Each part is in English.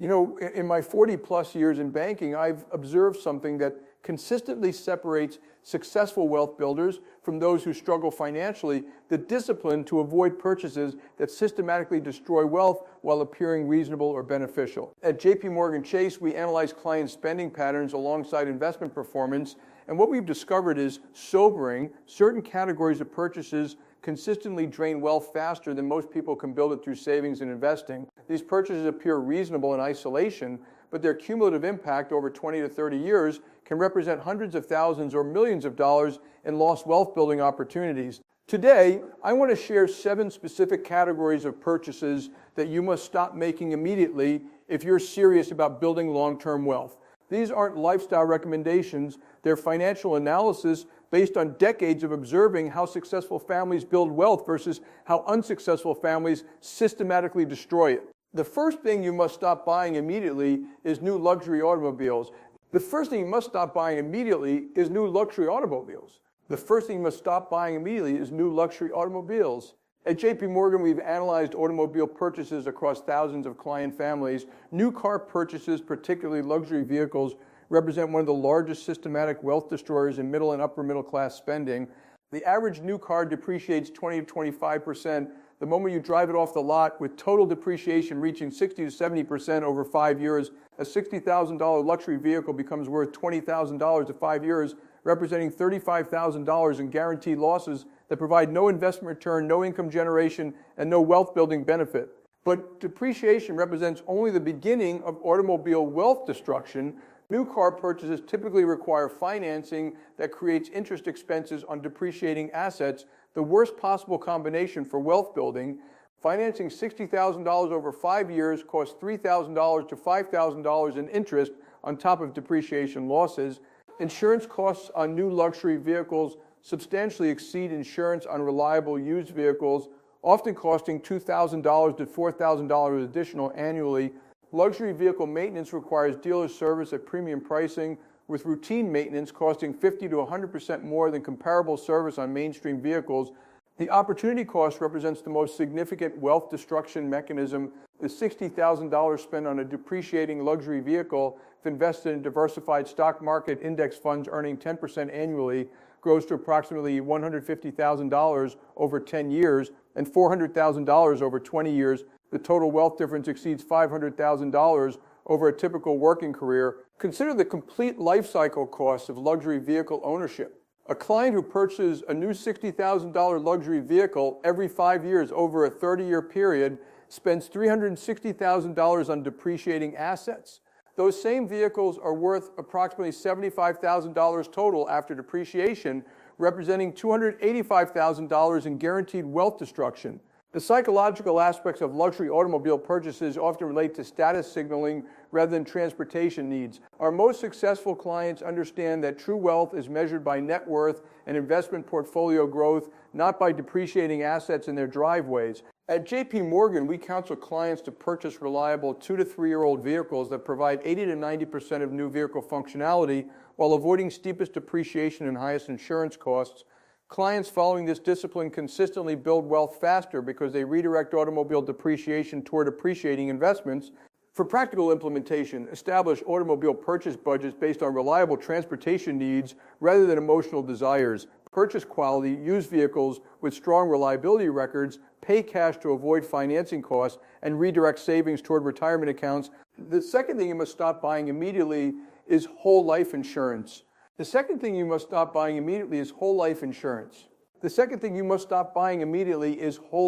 You know, in my 40 plus years in banking, I've observed something that consistently separates successful wealth builders from those who struggle financially: the discipline to avoid purchases that systematically destroy wealth while appearing reasonable or beneficial. At JP Morgan Chase, we analyze client spending patterns alongside investment performance, and what we've discovered is sobering. Certain categories of purchases consistently drain wealth faster than most people can build it through savings and investing. These purchases appear reasonable in isolation, but their cumulative impact over 20 to 30 years can represent hundreds of thousands or millions of dollars in lost wealth building opportunities. Today, I want to share 7 specific categories of purchases that you must stop making immediately if you're serious about building long-term wealth. These aren't lifestyle recommendations, they're financial analysis based on decades of observing how successful families build wealth versus how unsuccessful families systematically destroy it. The first thing you must stop buying immediately is new luxury automobiles. The first thing you must stop buying immediately is new luxury automobiles. The first thing you must stop buying immediately is new luxury automobiles. At JP Morgan, we've analyzed automobile purchases across thousands of client families. New car purchases, particularly luxury vehicles, represent one of the largest systematic wealth destroyers in middle and upper middle class spending. The average new car depreciates 20 to 25% the moment you drive it off the lot, with total depreciation reaching 60 to 70% over 5 years. A $60,000 luxury vehicle becomes worth $20,000 in 5 years, representing $35,000 in guaranteed losses that provide no investment return, no income generation, and no wealth building benefit. But depreciation represents only the beginning of automobile wealth destruction. New car purchases typically require financing that creates interest expenses on depreciating assets, the worst possible combination for wealth building. Financing $60,000 over 5 years costs $3,000 to $5,000 in interest on top of depreciation losses. Insurance costs on new luxury vehicles substantially exceed insurance on reliable used vehicles, often costing $2,000 to $4,000 additional annually. Luxury vehicle maintenance requires dealer service at premium pricing, with routine maintenance costing 50 to 100% more than comparable service on mainstream vehicles. The opportunity cost represents the most significant wealth destruction mechanism. The $60,000 spent on a depreciating luxury vehicle, if invested in diversified stock market index funds earning 10% annually, grows to approximately $150,000 over 10 years and $400,000 over 20 years. The total wealth difference exceeds $500,000 over a typical working career. Consider the complete life cycle costs of luxury vehicle ownership. A client who purchases a new $60,000 luxury vehicle every 5 years over a 30-year period spends $360,000 on depreciating assets. Those same vehicles are worth approximately $75,000 total after depreciation, representing $285,000 in guaranteed wealth destruction. The psychological aspects of luxury automobile purchases often relate to status signaling rather than transportation needs. Our most successful clients understand that true wealth is measured by net worth and investment portfolio growth, not by depreciating assets in their driveways. At JP Morgan, we counsel clients to purchase reliable 2 to 3-year-old vehicles that provide 80 to 90% of new vehicle functionality while avoiding steepest depreciation and highest insurance costs. Clients following this discipline consistently build wealth faster because they redirect automobile depreciation toward appreciating investments. For practical implementation, establish automobile purchase budgets based on reliable transportation needs rather than emotional desires. Purchase quality, used vehicles with strong reliability records, pay cash to avoid financing costs, and redirect savings toward retirement accounts. The second thing you must stop buying immediately is whole life insurance. The second thing you must stop buying immediately is whole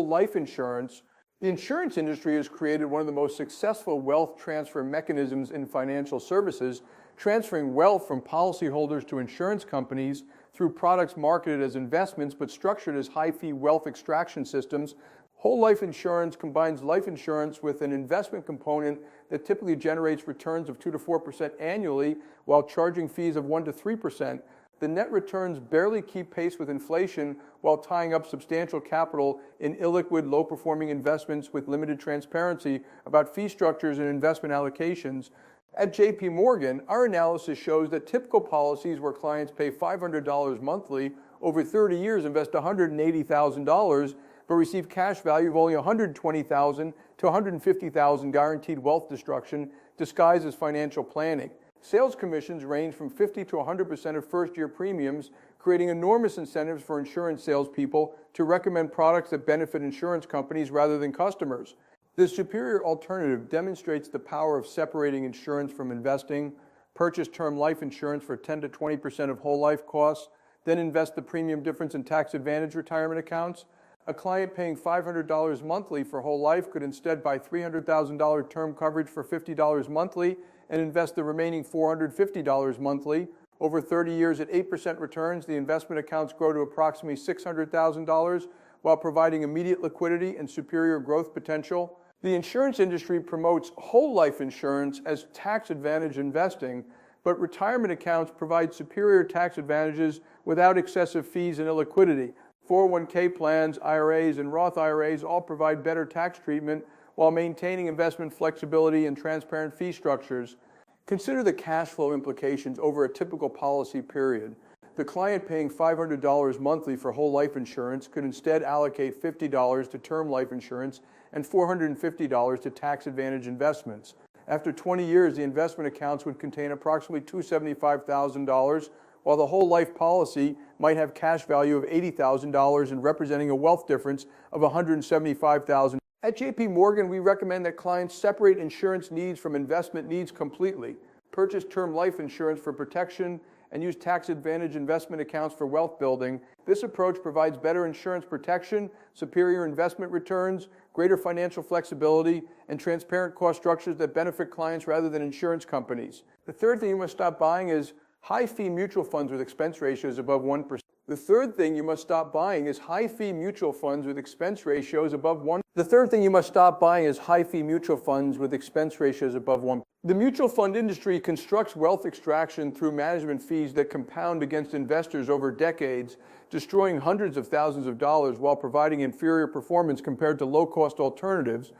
life insurance. The insurance industry has created one of the most successful wealth transfer mechanisms in financial services, transferring wealth from policyholders to insurance companies through products marketed as investments but structured as high-fee wealth extraction systems. Whole life insurance combines life insurance with an investment component that typically generates returns of 2 to 4% annually while charging fees of 1 to 3%. The net returns barely keep pace with inflation while tying up substantial capital in illiquid, low-performing investments with limited transparency about fee structures and investment allocations. At JP Morgan, our analysis shows that typical policies where clients pay $500 monthly over 30 years invest $180,000, but but receive cash value of only $120,000 to $150,000 guaranteed wealth destruction disguised as financial planning. Sales commissions range from 50 to 100% of first-year premiums, creating enormous incentives for insurance salespeople to recommend products that benefit insurance companies rather than customers. This superior alternative demonstrates the power of separating insurance from investing. Purchase term life insurance for 10 to 20% of whole life costs, then invest the premium difference in tax advantage retirement accounts. A client paying $500 monthly for whole life could instead buy $300,000 term coverage for $50 monthly and invest the remaining $450 monthly. Over 30 years at 8% returns, the investment accounts grow to approximately $600,000 while providing immediate liquidity and superior growth potential. The insurance industry promotes whole life insurance as tax advantage investing, but retirement accounts provide superior tax advantages without excessive fees and illiquidity. 401k plans, IRAs, and Roth IRAs all provide better tax treatment while maintaining investment flexibility and transparent fee structures. Consider the cash flow implications over a typical policy period. The client paying $500 monthly for whole life insurance could instead allocate $50 to term life insurance and $450 to tax advantage investments. After 20 years, the investment accounts would contain approximately $275,000, while the whole life policy might have cash value of $80,000 and representing a wealth difference of $175,000. At JP Morgan, we recommend that clients separate insurance needs from investment needs completely, purchase term life insurance for protection, and use tax advantage investment accounts for wealth building. This approach provides better insurance protection, superior investment returns, greater financial flexibility, and transparent cost structures that benefit clients rather than insurance companies. The third thing you must stop buying is high-fee mutual funds with expense ratios above 1%. The third thing you must stop buying is high-fee mutual funds with expense ratios above 1%. The third thing you must stop buying is high-fee mutual funds with expense ratios above 1%. The mutual fund industry constructs wealth extraction through management fees that compound against investors over decades, destroying hundreds of thousands of dollars while providing inferior performance compared to low-cost alternatives.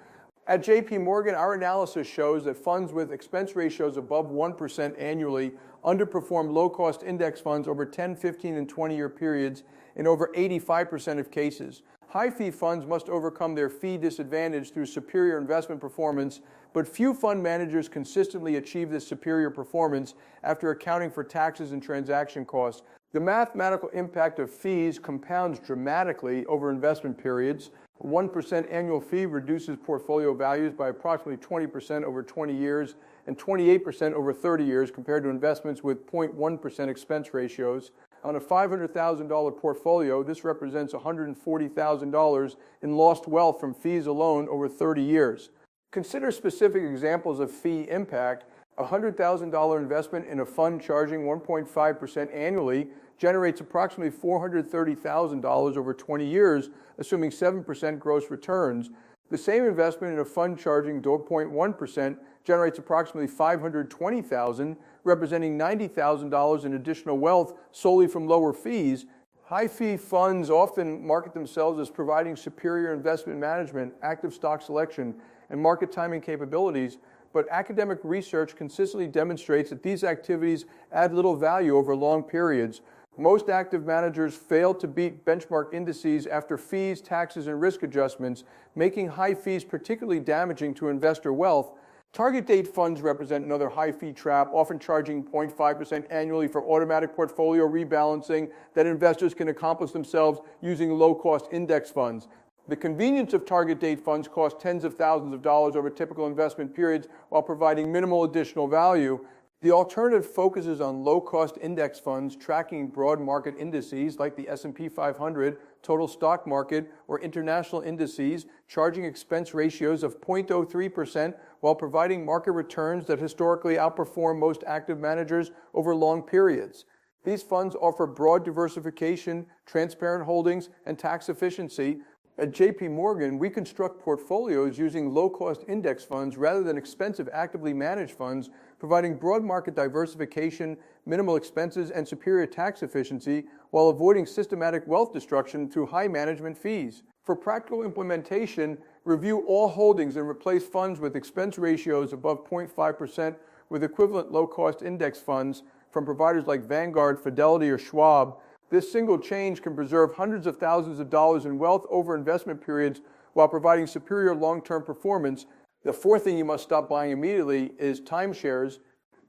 At JP Morgan, our analysis shows that funds with expense ratios above 1% annually underperform low-cost index funds over 10, 15, and 20-year periods in over 85% of cases. High-fee funds must overcome their fee disadvantage through superior investment performance, but few fund managers consistently achieve this superior performance after accounting for taxes and transaction costs. The mathematical impact of fees compounds dramatically over investment periods. A 1% annual fee reduces portfolio values by approximately 20% over 20 years and 28% over 30 years compared to investments with 0.1% expense ratios. On a $500,000 portfolio, this represents $140,000 in lost wealth from fees alone over 30 years. Consider specific examples of fee impact. A $100,000 investment in a fund charging 1.5% annually generates approximately $430,000 over 20 years, assuming 7% gross returns. The same investment in a fund charging 0.1% generates approximately $520,000, representing $90,000 in additional wealth solely from lower fees. High-fee funds often market themselves as providing superior investment management, active stock selection, and market timing capabilities, but academic research consistently demonstrates that these activities add little value over long periods. Most active managers fail to beat benchmark indices after fees, taxes, and risk adjustments, making high fees particularly damaging to investor wealth. Target date funds represent another high-fee trap, often charging 0.5% annually for automatic portfolio rebalancing that investors can accomplish themselves using low-cost index funds. The convenience of target date funds costs tens of thousands of dollars over typical investment periods while providing minimal additional value. The alternative focuses on low-cost index funds tracking broad market indices like the S&P 500, total stock market, or international indices, charging expense ratios of 0.03% while providing market returns that historically outperform most active managers over long periods. These funds offer broad diversification, transparent holdings, and tax efficiency. At JP Morgan, we construct portfolios using low-cost index funds rather than expensive actively managed funds, providing broad market diversification, minimal expenses, and superior tax efficiency while avoiding systematic wealth destruction through high management fees. For practical implementation, review all holdings and replace funds with expense ratios above 0.5% with equivalent low-cost index funds from providers like Vanguard, Fidelity, or Schwab. This single change can preserve hundreds of thousands of dollars in wealth over investment periods while providing superior long-term performance. The fourth thing you must stop buying immediately is timeshares.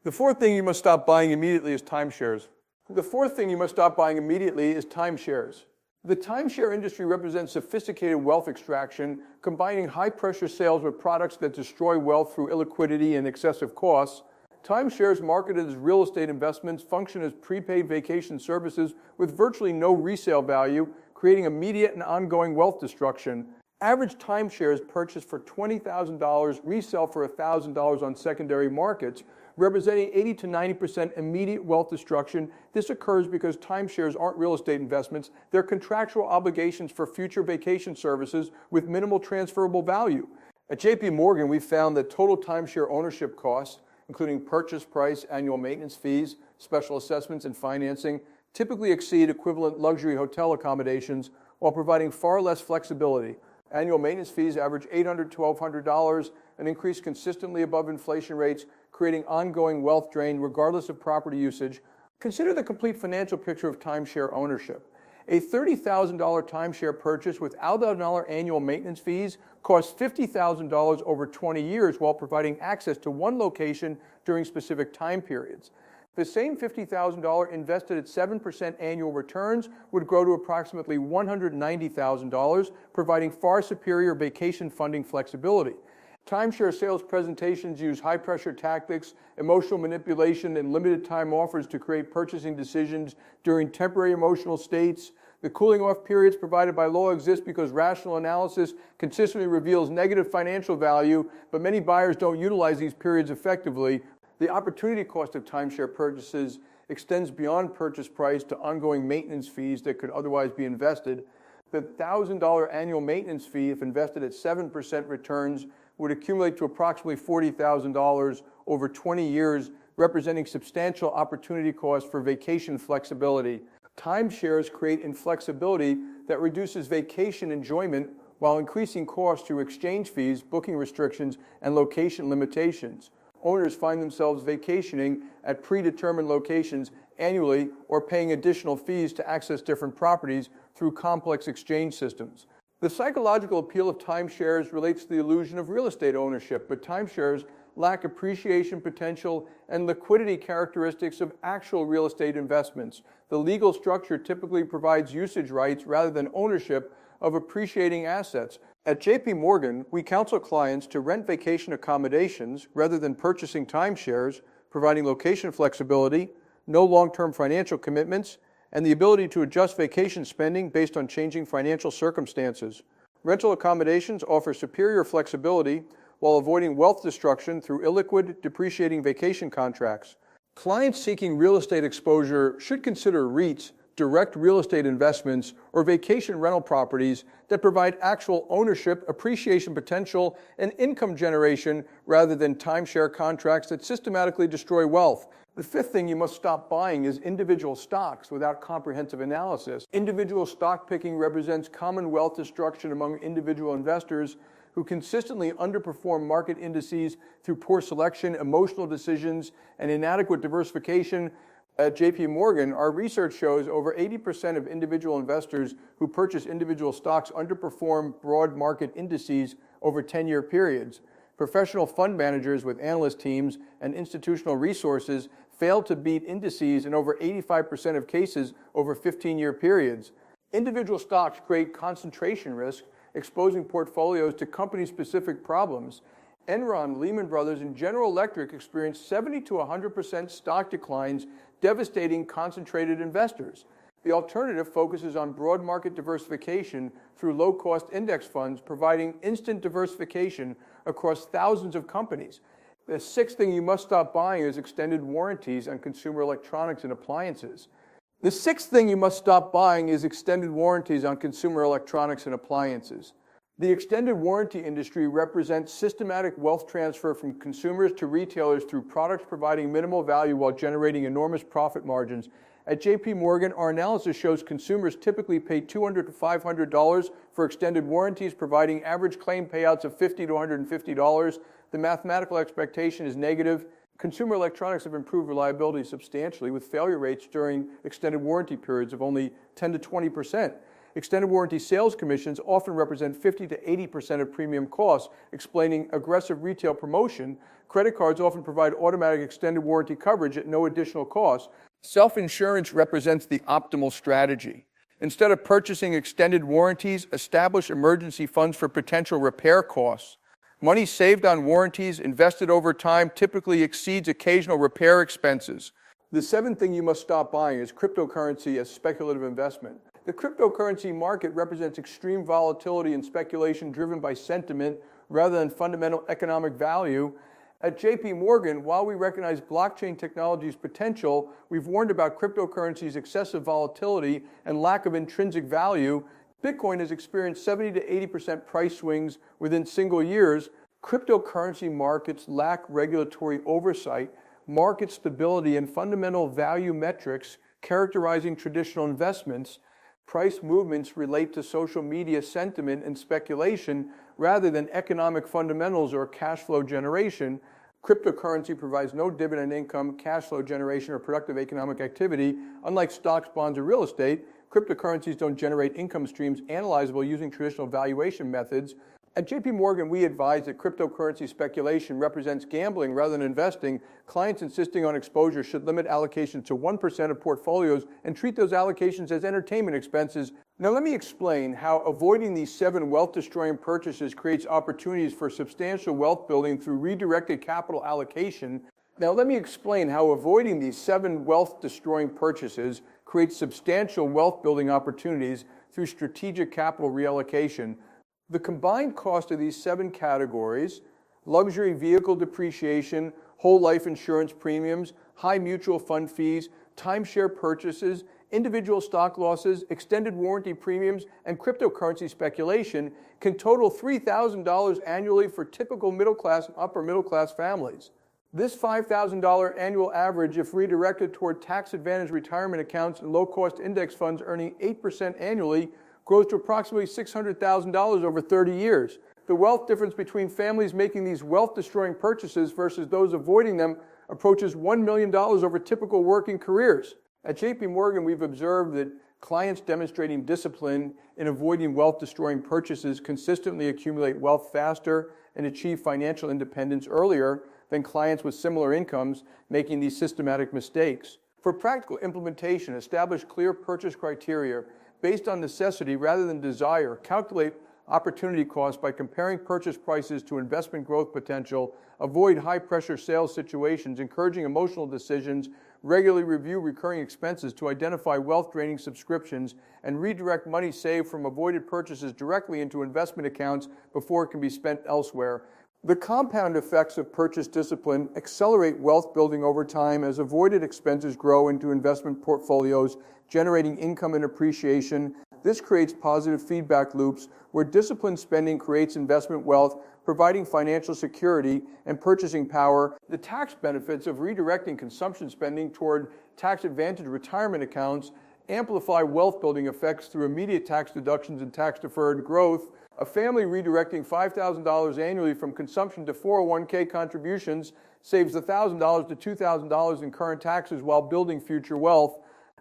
The fourth thing you must stop buying immediately is timeshares. The timeshare industry represents sophisticated wealth extraction, combining high-pressure sales with products that destroy wealth through illiquidity and excessive costs. Timeshares, marketed as real estate investments, function as prepaid vacation services with virtually no resale value, creating immediate and ongoing wealth destruction. Average timeshares purchased for $20,000 resell for $1,000 on secondary markets, representing 80 to 90% immediate wealth destruction. This occurs because timeshares aren't real estate investments. They're contractual obligations for future vacation services with minimal transferable value. At JP Morgan, we found that total timeshare ownership costs, including purchase price, annual maintenance fees, special assessments, and financing, typically exceed equivalent luxury hotel accommodations while providing far less flexibility. Annual maintenance fees average $800 to $1,200, an increase consistently above inflation rates, creating ongoing wealth drain regardless of property usage. Consider the complete financial picture of timeshare ownership. A $30,000 timeshare purchase without $1 annual maintenance fees costs $50,000 over 20 years while providing access to one location during specific time periods. The same $50,000 invested at 7% annual returns would grow to approximately $190,000, providing far superior vacation funding flexibility. Timeshare sales presentations use high-pressure tactics, emotional manipulation, and limited-time offers to create purchasing decisions during temporary emotional states. The cooling-off periods provided by law exist because rational analysis consistently reveals negative financial value, but many buyers don't utilize these periods effectively. The opportunity cost of timeshare purchases extends beyond purchase price to ongoing maintenance fees that could otherwise be invested. The $1,000 annual maintenance fee, if invested at 7% returns, would accumulate to approximately $40,000 over 20 years, representing substantial opportunity cost for vacation flexibility. Timeshares create inflexibility that reduces vacation enjoyment while increasing costs through exchange fees, booking restrictions, and location limitations. Owners find themselves vacationing at predetermined locations annually or paying additional fees to access different properties through complex exchange systems. The psychological appeal of timeshares relates to the illusion of real estate ownership, but timeshares lack appreciation potential and liquidity characteristics of actual real estate investments. The legal structure typically provides usage rights rather than ownership of appreciating assets. At JP Morgan, we counsel clients to rent vacation accommodations rather than purchasing timeshares, providing location flexibility, no long-term financial commitments, and the ability to adjust vacation spending based on changing financial circumstances. Rental accommodations offer superior flexibility while avoiding wealth destruction through illiquid, depreciating vacation contracts. Clients seeking real estate exposure should consider REITs, direct real estate investments, or vacation rental properties that provide actual ownership, appreciation potential, and income generation rather than timeshare contracts that systematically destroy wealth. The fifth thing you must stop buying is individual stocks without comprehensive analysis. Individual stock picking represents common wealth destruction among individual investors who consistently underperform market indices through poor selection, emotional decisions, and inadequate diversification. At JP Morgan, our research shows over 80% of individual investors who purchase individual stocks underperform broad market indices over 10-year periods. Professional fund managers with analyst teams and institutional resources fail to beat indices in over 85% of cases over 15-year periods. Individual stocks create concentration risk, exposing portfolios to company-specific problems. Enron, Lehman Brothers, and General Electric experienced 70 to 100% stock declines, devastating concentrated investors. The alternative focuses on broad market diversification through low-cost index funds, providing instant diversification across thousands of companies. The sixth thing you must stop buying is extended warranties on consumer electronics and appliances. The sixth thing you must stop buying is extended warranties on consumer electronics and appliances. The extended warranty industry represents systematic wealth transfer from consumers to retailers through products providing minimal value while generating enormous profit margins. At JP Morgan, our analysis shows consumers typically pay $200 to $500 for extended warranties, providing average claim payouts of $50 to $150. The mathematical expectation is negative. Consumer electronics have improved reliability substantially, with failure rates during extended warranty periods of only 10 to 20%. Extended warranty sales commissions often represent 50 to 80% of premium costs, explaining aggressive retail promotion. Credit cards often provide automatic extended warranty coverage at no additional cost. Self-insurance represents the optimal strategy. Instead of purchasing extended warranties, establish emergency funds for potential repair costs. Money saved on warranties invested over time typically exceeds occasional repair expenses. The seventh thing you must stop buying is cryptocurrency as speculative investment. The cryptocurrency market represents extreme volatility and speculation driven by sentiment rather than fundamental economic value. At JP Morgan, while we recognize blockchain technology's potential, we've warned about cryptocurrency's excessive volatility and lack of intrinsic value. Bitcoin has experienced 70 to 80% price swings within single years. Cryptocurrency markets lack regulatory oversight, market stability, and fundamental value metrics characterizing traditional investments. Price movements relate to social media sentiment and speculation rather than economic fundamentals or cash flow generation. Cryptocurrency provides no dividend income, cash flow generation, or productive economic activity. Unlike stocks, bonds, or real estate, cryptocurrencies don't generate income streams analyzable using traditional valuation methods. At JP Morgan, we advise that cryptocurrency speculation represents gambling rather than investing. Clients insisting on exposure should limit allocations to 1% of portfolios and treat those allocations as entertainment expenses. Now let me explain how avoiding these 7 wealth-destroying purchases creates opportunities for substantial wealth building through redirected capital allocation. Now let me explain how avoiding these 7 wealth-destroying purchases creates substantial wealth building opportunities through strategic capital reallocation. The combined cost of these 7 categories, luxury vehicle depreciation, whole life insurance premiums, high mutual fund fees, timeshare purchases, individual stock losses, extended warranty premiums, and cryptocurrency speculation, can total $3,000 annually for typical middle-class and upper-middle-class families. This $5,000 annual average, if redirected toward tax-advantaged retirement accounts and low-cost index funds earning 8% annually, grows to approximately $600,000 over 30 years. The wealth difference between families making these wealth-destroying purchases versus those avoiding them approaches $1 million over typical working careers. At JP Morgan, we've observed that clients demonstrating discipline in avoiding wealth-destroying purchases consistently accumulate wealth faster and achieve financial independence earlier than clients with similar incomes making these systematic mistakes. For practical implementation, establish clear purchase criteria based on necessity rather than desire. Calculate opportunity costs by comparing purchase prices to investment growth potential. Avoid high-pressure sales situations, encouraging emotional decisions. Regularly review recurring expenses to identify wealth-draining subscriptions, and redirect money saved from avoided purchases directly into investment accounts before it can be spent elsewhere. The compound effects of purchase discipline accelerate wealth building over time as avoided expenses grow into investment portfolios, generating income and appreciation. This creates positive feedback loops where disciplined spending creates investment wealth, providing financial security and purchasing power. The tax benefits of redirecting consumption spending toward tax-advantaged retirement accounts amplify wealth building effects through immediate tax deductions and tax-deferred growth. A family redirecting $5,000 annually from consumption to 401k contributions saves $1,000 to $2,000 in current taxes while building future wealth.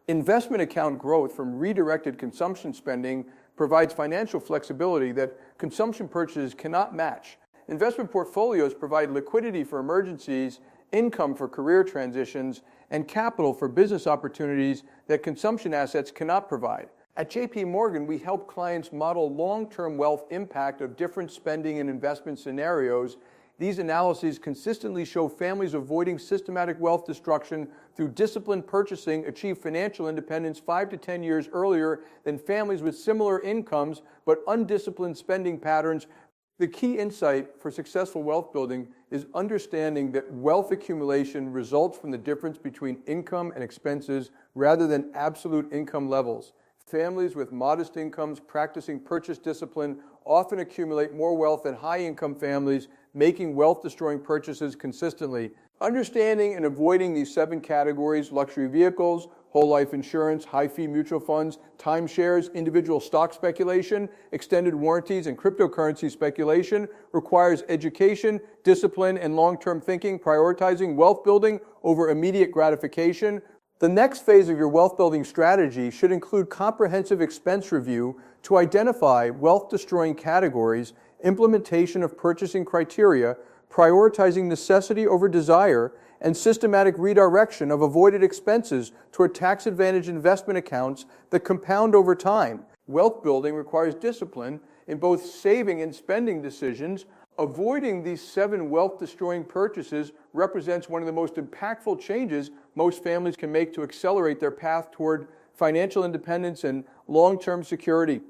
Investment account growth from redirected consumption spending provides financial flexibility that consumption purchases cannot match. Investment portfolios provide liquidity for emergencies, income for career transitions, and capital for business opportunities that consumption assets cannot provide. At JP Morgan, we help clients model long-term wealth impact of different spending and investment scenarios. These analyses consistently show families avoiding systematic wealth destruction through disciplined purchasing achieve financial independence 5 to 10 years earlier than families with similar incomes but undisciplined spending patterns. The key insight for successful wealth building is understanding that wealth accumulation results from the difference between income and expenses rather than absolute income levels. Families with modest incomes practicing purchase discipline often accumulate more wealth than high-income families making wealth-destroying purchases consistently. Understanding and avoiding these 7 categories, luxury vehicles, whole life insurance, high-fee mutual funds, timeshares, individual stock speculation, extended warranties, and cryptocurrency speculation, requires education, discipline, and long-term thinking, prioritizing wealth building over immediate gratification. The next phase of your wealth building strategy should include comprehensive expense review to identify wealth-destroying categories, implementation of purchasing criteria, prioritizing necessity over desire, and systematic redirection of avoided expenses toward tax-advantaged investment accounts that compound over time. Wealth building requires discipline in both saving and spending decisions. Avoiding these 7 wealth-destroying purchases represents one of the most impactful changes most families can make to accelerate their path toward financial independence and long-term security.